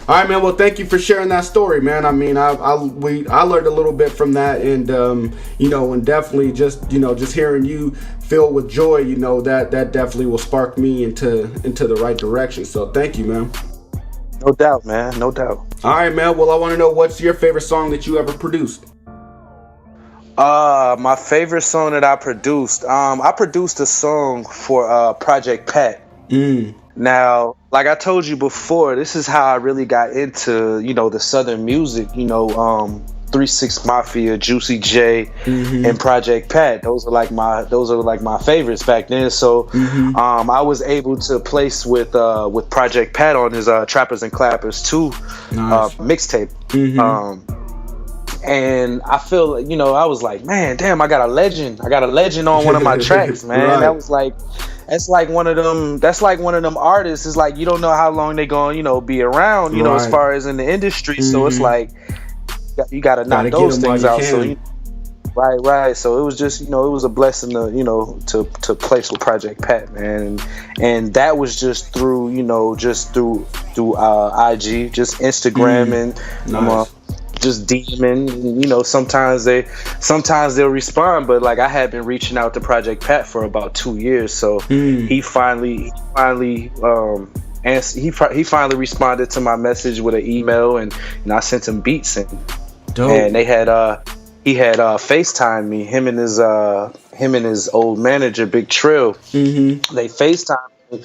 All right, man. Well, thank you for sharing that story, man. I mean, I learned a little bit from that, and and definitely just hearing you filled with joy, that definitely will spark me into the right direction. So thank you, man. No doubt, man. No doubt. All right, man. Well, I want to know, what's your favorite song that you ever produced? My favorite song that I produced a song for Project Pat. Now, like I told you before, this is how I really got into, the Southern music, 3-6 Mafia, Juicy J, and Project Pat. Those are like my favorites back then. So I was able to place with Project Pat on his Trappers and Clappers 2 mixtape. And I feel, I was like, man, damn, I got a legend on one of my tracks, man. Right. That was like, that's like one of them artists. It's like, you don't know how long they gonna, be around, as far as in the industry. So it's like, you gotta knock those things out. So right. So it was just, it was a blessing to place with Project Pat, man. And that was just through, through IG, just Instagram and just DMing. Sometimes they'll respond, but like I had been reaching out to Project Pat for about 2 years, so he finally responded to my message with an email, and I sent him beats, and they had he had FaceTimed me, him and his old manager Big Trill. They FaceTimed me.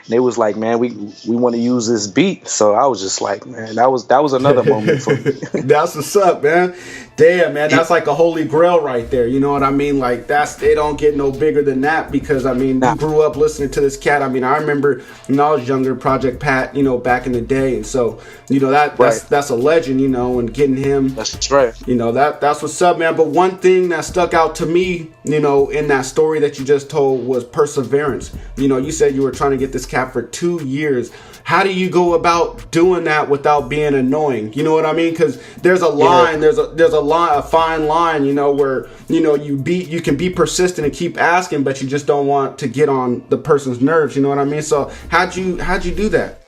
They was like, man, we want to use this beat. So I was just like, man, that was another moment for me. That's what's up, man. Damn, man, that's like a holy grail right there. You know what I mean? Like, they don't get no bigger than that, because I mean, you grew up listening to this cat. I mean, I remember when I was younger, Project Pat, back in the day, and so that's a legend, and getting him. That's right. That's what's up, man. But one thing that stuck out to me, in that story that you just told, was perseverance. You said you were trying to get this cat for 2 years. How do you go about doing that without being annoying? You know what I mean? Because there's a line, there's a fine line, where you can be persistent and keep asking, but you just don't want to get on the person's nerves. You know what I mean? So how'd you do that?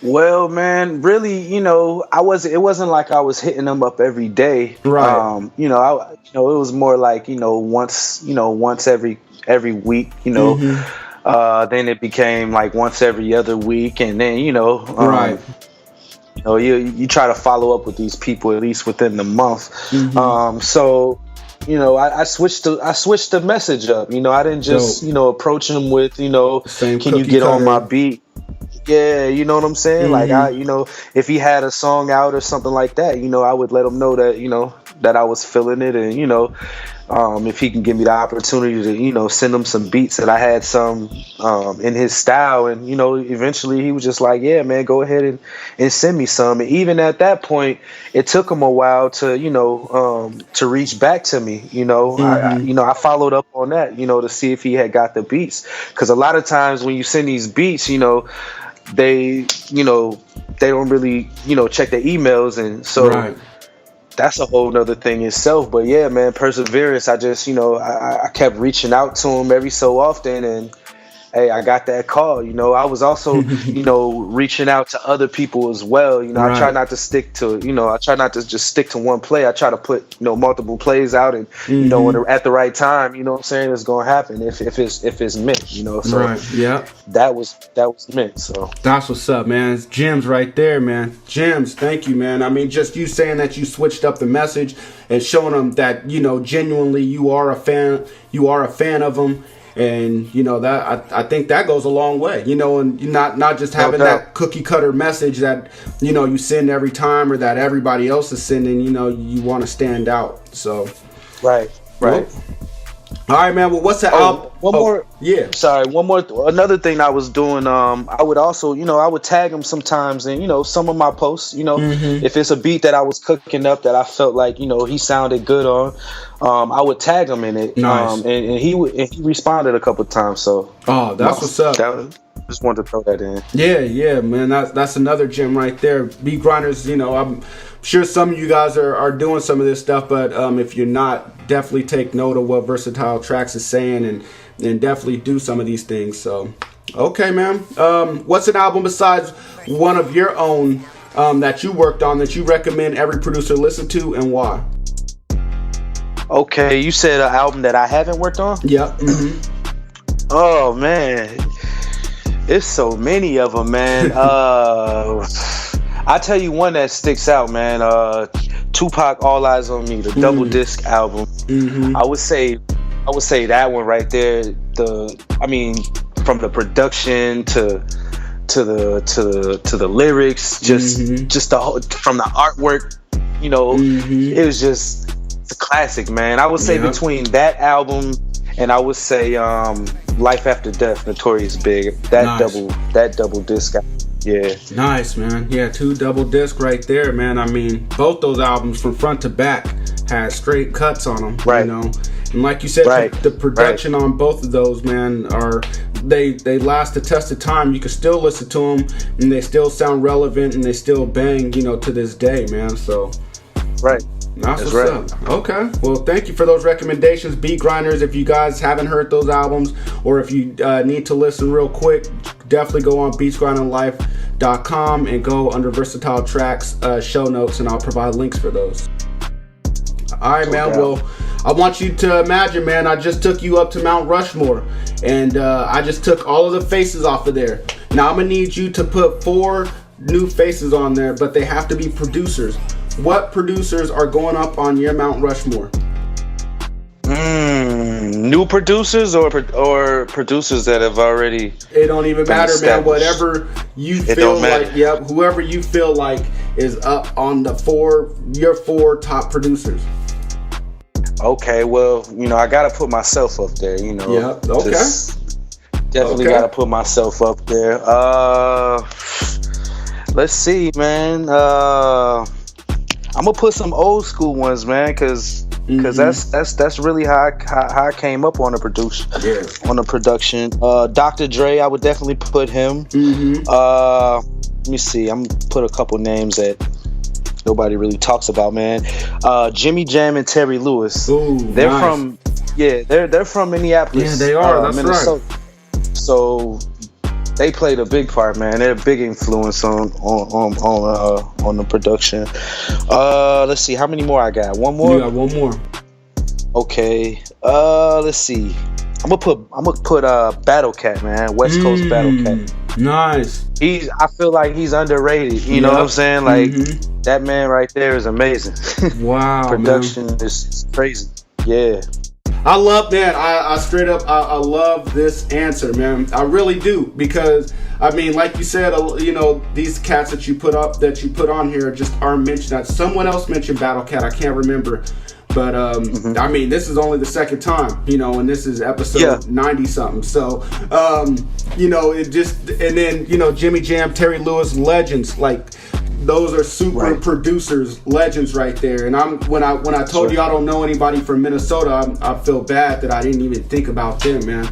Well, man, really, it wasn't like I was hitting them up every day. Right. It was more like once every week. Then it became like once every other week, and then right. You try to follow up with these people at least within the month. So I switched the message up. I didn't just approach them with Same can you get on my beat. Yeah, you know what I'm saying? Like if he had a song out or something like that, I would let him know that that I was feeling it, and if he can give me the opportunity to send him some beats that I had some in his style, and eventually he was just like, yeah, man, go ahead and send me some. And even at that point, it took him a while to reach back to me. I followed up on that to see if he had got the beats, because a lot of times when you send these beats, they don't really check their emails, and so right. That's a whole nother thing itself. But yeah, man, perseverance. I just I kept reaching out to him every so often, and hey, I got that call. I was also reaching out to other people as well. Right. I try not to stick to just stick to one play. I try to put multiple plays out, and at the right time, what I'm saying, it's gonna happen if it's meant. So right. Yeah, that was meant. So that's what's up, man. It's gems right there, man. Gems. Thank you, man. I mean, just you saying that you switched up the message and showing them that genuinely you are a fan. You are a fan of them. And that I think that goes a long way, and not just having that cookie cutter message that you send every time, or that everybody else is sending. You want to stand out. So right. Well, All right, man. Well, what's the album? One more. Yeah. Sorry, one more. Another thing I was doing. I would also, I would tag him sometimes, and some of my posts. If it's a beat that I was cooking up that I felt like he sounded good on, I would tag him in it. Nice. And he responded a couple times. So. Oh, that's what's up. Just wanted to throw that in. Yeah, man. That's another gem right there. Beat grinders. I'm sure some of you guys are doing some of this stuff, but if you're not, definitely take note of what Versatile Traxx is saying and definitely do some of these things. So, okay, man. What's an album besides one of your own that you worked on that you recommend every producer listen to, and why? Okay, you said an album that I haven't worked on? Yep. Oh, man. It's so many of them, man. I'll tell you one that sticks out, man. Tupac, All Eyes on Me, the double disc album. I would say that one right there. From the production to the lyrics, just the whole, from the artwork, it was just a classic, man. I would say between that album and I would say Life After Death, Notorious Big. That double disc album. Yeah. Nice, man. Yeah, 2 double disc right there, man. Both those albums from front to back had straight cuts on them, right. And like you said, the production on both of those, man, they last the test of time. You can still listen to them, and they still sound relevant, and they still bang, to this day, man. So, right. That's what's up. Okay. Well, thank you for those recommendations, Beat Grinders. If you guys haven't heard those albums, or if you need to listen real quick, definitely go on beatsgrindinglife.com and go under Versatile Traxx show notes, and I'll provide links for those. All right, man. Well, I want you to imagine, man, I just took you up to Mount Rushmore, and I just took all of the faces off of there. Now, I'm going to need you to put 4 new faces on there, but they have to be producers. What producers are going up on your Mount Rushmore? New producers or producers that have already. It don't even matter, man. Whatever you feel like. Yep. Whoever you feel like is up on your 4 top producers. Okay. Well, I gotta put myself up there. Yeah. Okay. Definitely gotta put myself up there. Let's see, man. I'm gonna put some old school ones, man, because that's really how I came up on the production. Dr. Dre, I would definitely put him. Let me see. I'm gonna put a couple names that nobody really talks about, man. Jimmy Jam and Terry Lewis. Ooh, they're nice. they're from Minneapolis. Yeah, they are. That's Minnesota. right. So they played a big part, man. They're a big influence on the production. Let's see, how many more I got? One more? You got one more. Okay. Let's see. I'm gonna put Battle Cat, man. West Coast Battle Cat. Nice. I feel like he's underrated. You know what I'm saying? Like that man right there is amazing. Wow. Production is crazy. Yeah. I love, man, I straight up, I love this answer, man. I really do, because, like you said, these cats that you put on here just aren't mentioned. Someone else mentioned Battle Cat, I can't remember, but, this is only the second time, and this is episode 90-something, so, it just, and then, Jimmy Jam, Terry Lewis, legends, like, those are super producers, legends right there. And when I told you I don't know anybody from Minnesota, I feel bad that I didn't even think about them, man.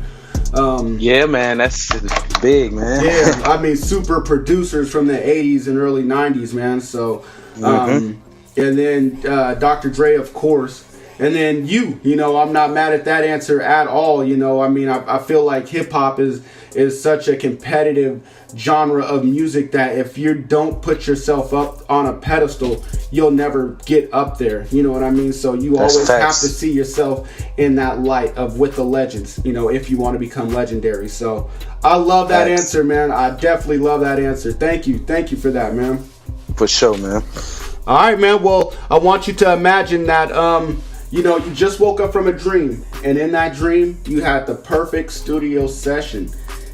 Yeah, man, that's big, man. Yeah, super producers from the 80s and early 90s, man. So, and then Dr. Dre, of course. And then I'm not mad at that answer at all. I feel like hip hop is such a competitive genre of music that if you don't put yourself up on a pedestal, you'll never get up there. You know what I mean? So you always have to see yourself in that light of with the legends, if you want to become legendary. So I love that answer, man. I definitely love that answer. Thank you for that, man. For sure, man. All right, man. Well, I want you to imagine that you just woke up from a dream, and in that dream you had the perfect studio session.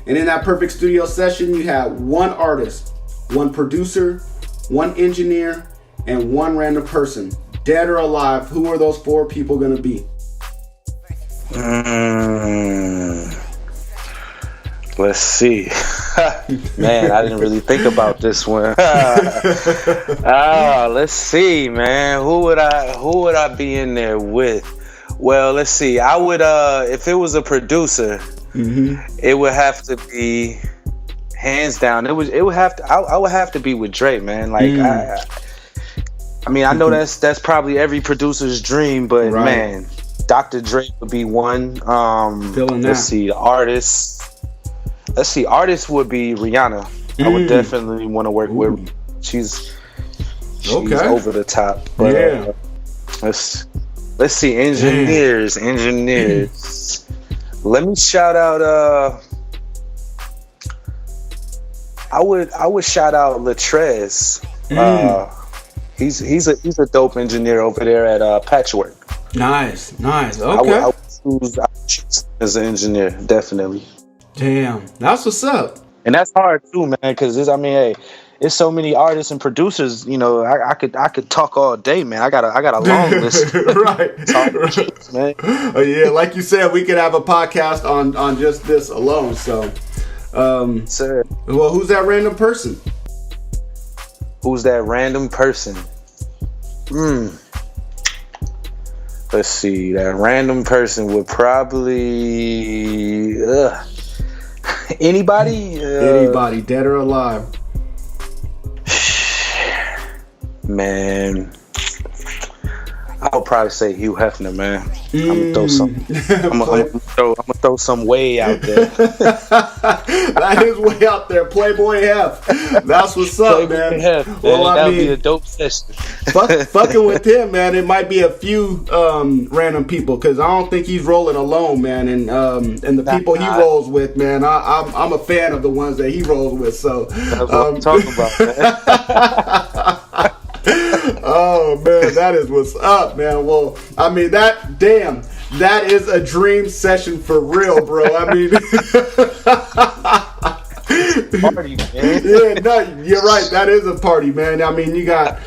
And in that perfect studio session, you had one artist, one producer, one engineer, and one random person. Dead or alive, who are those 4 people going to be? Let's see. Man, I didn't really think about this one. Let's see, man. Who would I be in there with? Well, let's see. I would if it was a producer, it would have to be hands down. I would have to be with Dre, man. Like I mean, I know that's probably every producer's dream, but man, Dr. Dre would be one. Let's see, artists. Artist would be Rihanna. I would definitely want to work with. She's over the top. But, let's see, engineers. Let me shout out. I would shout out Latrez. He's a dope engineer over there at Patchwork. Nice. Okay. I would choose as an engineer, definitely. Damn, that's what's up. And that's hard too, man, because hey, it's so many artists and producers. You know, I could talk all day, man. I got a long list. Right. It's hard to choose, man. Yeah, like you said, we could have a podcast on just this alone. So, sir. Well, who's that random person? Let's see. That random person would probably anybody, dead or alive. Man, I would probably say Hugh Hefner, man. I'm gonna throw some way out there. That is way out there, Playboy Hef. That's what's up, man. Hef, well, that would be a dope session. Fucking with him, man. It might be a few random people because I don't think he's rolling alone, man. And the people he rolls with, man, I'm a fan of the ones that he rolls with. So that's what I'm talking about, man. Oh man, that is what's up, man. Well, I mean that is a dream session for real, bro. I mean party, man. Yeah, no, you're right. That is a party, man. I mean, you got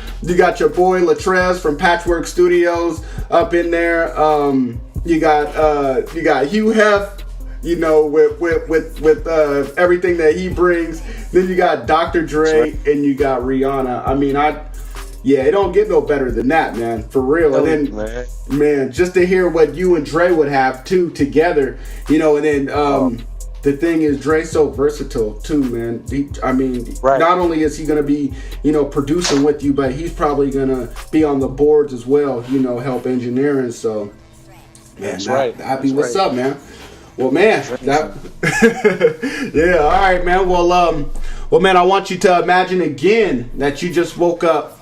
your boy Latrez from Patchwork Studios up in there. You got Hugh Hef, you know, with everything that he brings. Then you got Dr. Dre and you got Rihanna. I mean, it don't get no better than that, man, for real. And then, man, just to hear what you and Dre would have too together, you know. And then the thing is, Dre's so versatile too, man. Not only is he gonna be, you know, producing with you, but he's probably gonna be on the boards as well, you know, help engineering. So, man, that'd be what's up, man. Well, man, yeah, all right, man. Well, man, I want you to imagine again that you just woke up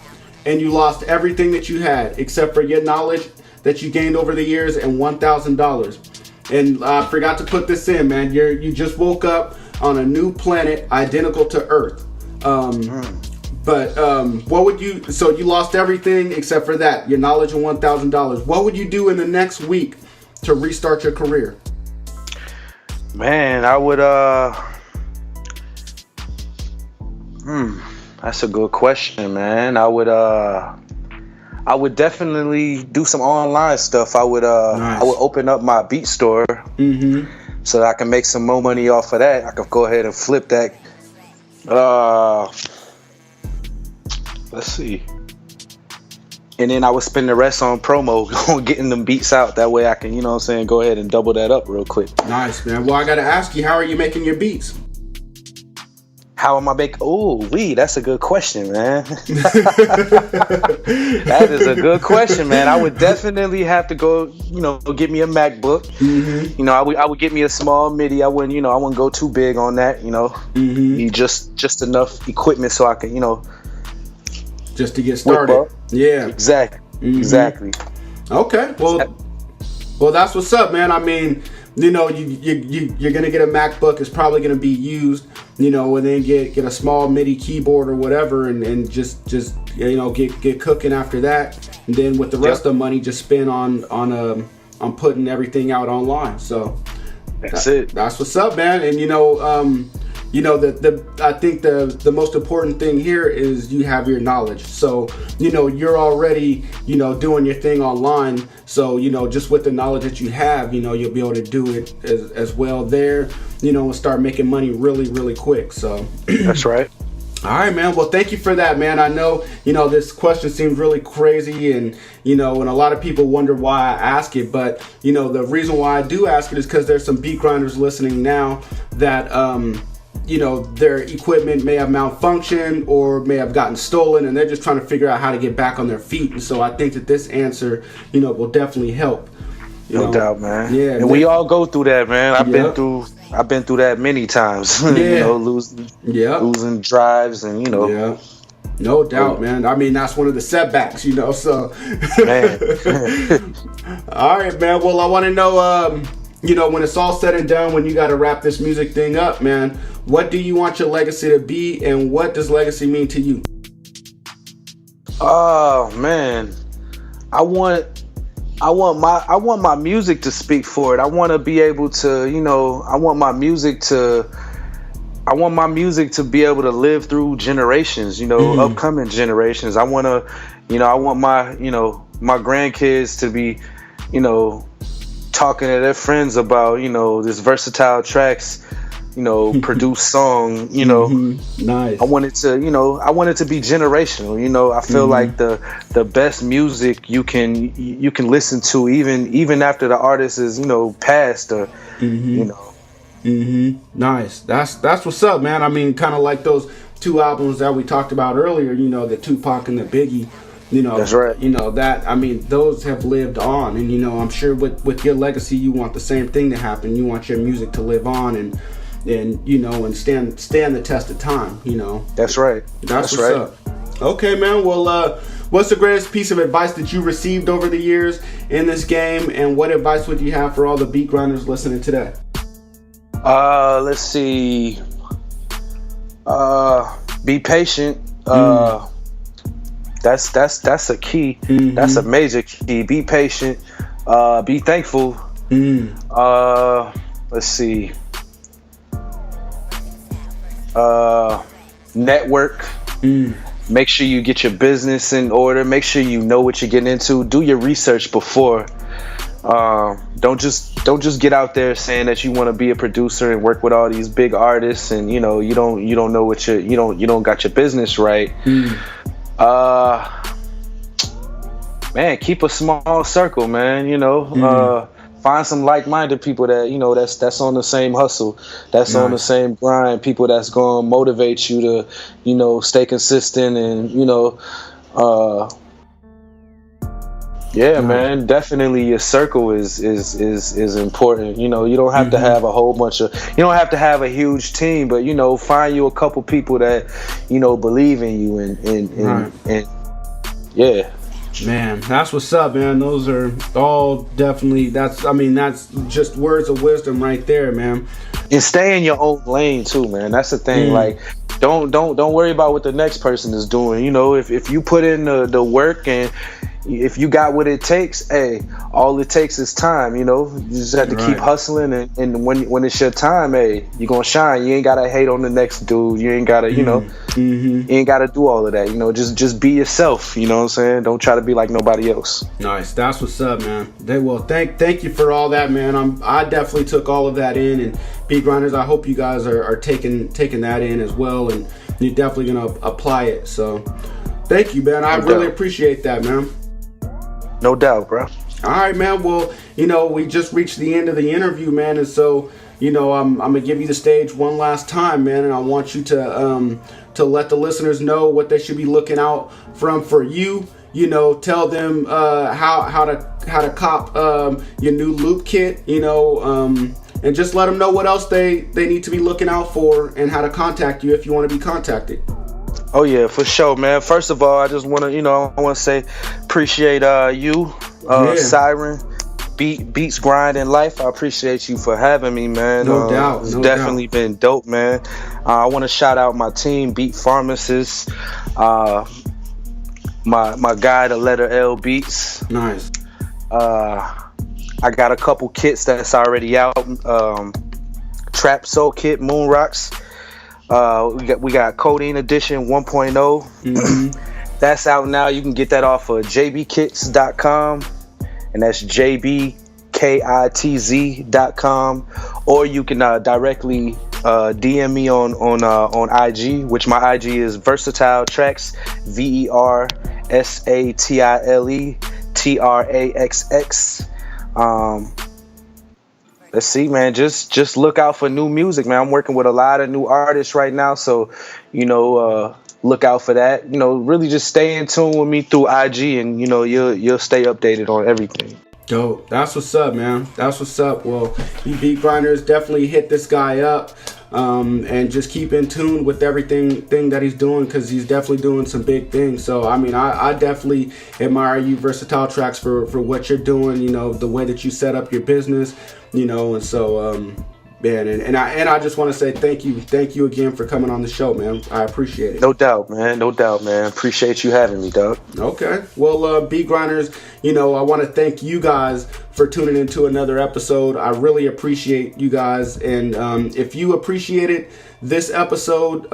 and you lost everything that you had except for your knowledge that you gained over the years and $1,000. And I forgot to put this in, man. You just woke up on a new planet identical to Earth. But what would you? So you lost everything except for that, your knowledge and $1,000. What would you do in the next week to restart your career? Man, I would. That's a good question, man. I would definitely do some online stuff. I would open up my beat store so that I can make some more money off of that. I could go ahead and flip that. Let's see. And then I would spend the rest on promo, on getting them beats out. That way I can, you know what I'm saying, go ahead and double that up real quick. Nice, man. Well, I got to ask you, how are you making your beats? How am I making? That's a good question, man. That is a good question, man. I would definitely have to go, you know, get me a MacBook. You know, I would get me a small MIDI. I wouldn't go too big on that, you know. Need just enough equipment so I can, you know, just to get started. Yeah. Exactly. Okay. Well, that's what's up, man. I mean, you know, you're gonna get a MacBook. It's probably gonna be used, you know, and then get a small MIDI keyboard or whatever, and just you know, get cooking after that. And then with the rest of the money, just spend on putting everything out online. So that's it. That's what's up, man. And you know, I think the most important thing here is you have your knowledge. So, you're already, doing your thing online. So, just with the knowledge that you have, you'll be able to do it as well there, and start making money really, really quick. So that's right. All right, man. Well, thank you for that, man. I know, this question seems really crazy and a lot of people wonder why I ask it. But, the reason why I do ask it is because there's some beat grinders listening now that, their equipment may have malfunctioned or may have gotten stolen, and they're just trying to figure out how to get back on their feet. And so I think that this answer, will definitely help. No doubt, man. Yeah, and we all go through that, man. I've been through that many times. Yeah. losing drives and Yeah. No doubt, man. I mean, that's one of the setbacks, so. Man. All right, man. Well, I want to know, when it's all said and done, when you got to wrap this music thing up, man, what do you want your legacy to be, and what does legacy mean to you? Oh, man. I want my music to speak for it. I want to be able to, I want my music to be able to live through generations, upcoming generations. I want to, I want my, my grandkids to be, talking to their friends about, this versatile Traxx, produced song, Nice. I want it to, I want it to be generational. I feel like the best music you can listen to even after the artist is, passed or, Nice. That's what's up, man. I mean, kind of like those two albums that we talked about earlier, the Tupac and the Biggie. That's right. Those have lived on, and I'm sure with your legacy, you want the same thing to happen. You want your music to live on and stand the test of time. That's right. That's what's up. Okay, man. Well, what's the greatest piece of advice that you received over the years in this game, and what advice would you have for all the beat grinders listening today? Let's see. Be patient. That's a key. That's a major key. Be patient. Be thankful. Let's see. Network. Make sure you get your business in order. Make sure you know what you're getting into. Do your research before. Don't just get out there saying that you want to be a producer and work with all these big artists, and you don't know what you don't got your business right. Man, keep a small circle, man. Find some like-minded people that that's on the same hustle, that's on the same grind. People that's gonna motivate you to stay consistent and man, definitely your circle is important. You don't have to have a whole bunch of, you don't have to have a huge team, but find you a couple people that believe in you and yeah. Man, that's what's up, man. Those are all definitely, that's just words of wisdom right there, man. And stay in your own lane too, man. That's the thing. Like, don't worry about what the next person is doing. If you put in the work and if you got what it takes, all it takes is time. You just have to keep hustling, and when it's your time, you're gonna shine. You ain't gotta hate on the next dude. You ain't gotta, you ain't gotta do all of that. Just be yourself. You know what I'm saying? Don't try to be like nobody else. Nice. That's what's up, man. Thank you for all that, man. I definitely took all of that in, and beat grinders, I hope you guys are taking that in as well, and you're definitely gonna apply it. So, thank you, man. I really appreciate that, man. No doubt, bro. All right, man. Well, we just reached the end of the interview, man, and so I'm gonna give you the stage one last time, man, and I want you to let the listeners know what they should be looking out for you. Tell them how to cop your new loop kit, and just let them know what else they need to be looking out for and how to contact you if you want to be contacted. Oh yeah, for sure, man. First of all, I just want to say appreciate you, Siren, Beats Grind in Life. I appreciate you for having me, man. No doubt. It's definitely been dope, man. I want to shout out my team, Beat Pharmacist, my guy, the letter L Beats. Nice. I got a couple kits that's already out. Trap Soul Kit, Moon Rocks. We got Codeine Edition 1.0. That's out now. You can get that off of jbkits.com, and that's jbkitz.com, or you can directly DM me on IG, which my IG is Versatile Traxx, VERSATILE TRAXX. Let's see, man. Just look out for new music, man. I'm working with a lot of new artists right now, so look out for that. Really just stay in tune with me through IG, and you'll stay updated on everything. Dope. That's what's up, man. That's what's up. Well, you beat grinders, definitely hit this guy up, and just keep in tune with everything that he's doing, because he's definitely doing some big things. So I definitely admire you, Versatile Traxx, for what you're doing. The way that you set up your business. And so man, and I just want to say thank you again for coming on the show, man. I appreciate it. No doubt, man. Appreciate you having me, dog. Okay. Well, beat grinders, I want to thank you guys for tuning into another episode. I really appreciate you guys, and if you appreciated this episode,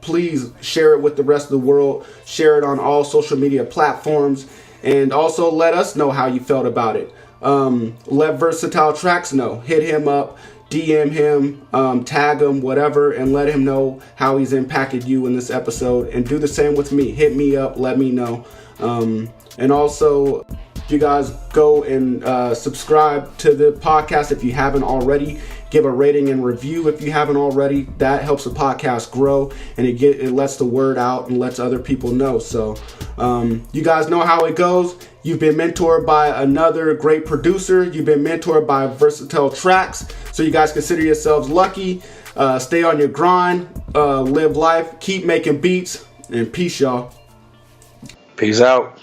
please share it with the rest of the world. Share it on all social media platforms, and also let us know how you felt about it. Let Versatile Traxx know. Hit him up, DM him, tag him, whatever, and let him know how he's impacted you in this episode. And do the same with me. Hit me up, let me know. And also, you guys go and subscribe to the podcast if you haven't already. Give a rating and review if you haven't already. That helps the podcast grow, and it lets the word out and lets other people know. So you guys know how it goes. You've been mentored by another great producer. You've been mentored by Versatile Traxx. So you guys consider yourselves lucky. Stay on your grind. Live life. Keep making beats. And peace, y'all. Peace out.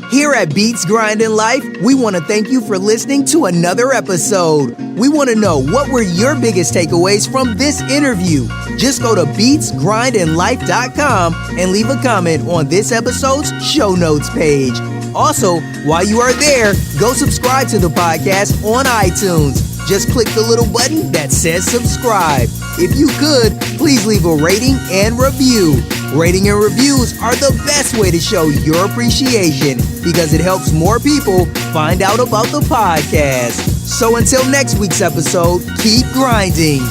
Here at Beats Grinding Life, we want to thank you for listening to another episode. We want to know, what were your biggest takeaways from this interview? Just go to beatsgrindinglife.com and leave a comment on this episode's show notes page. Also, while you are there, go subscribe to the podcast on iTunes. Just click the little button that says subscribe. If you could, please leave a rating and review. Rating and reviews are the best way to show your appreciation, because it helps more people find out about the podcast. So until next week's episode, keep grinding.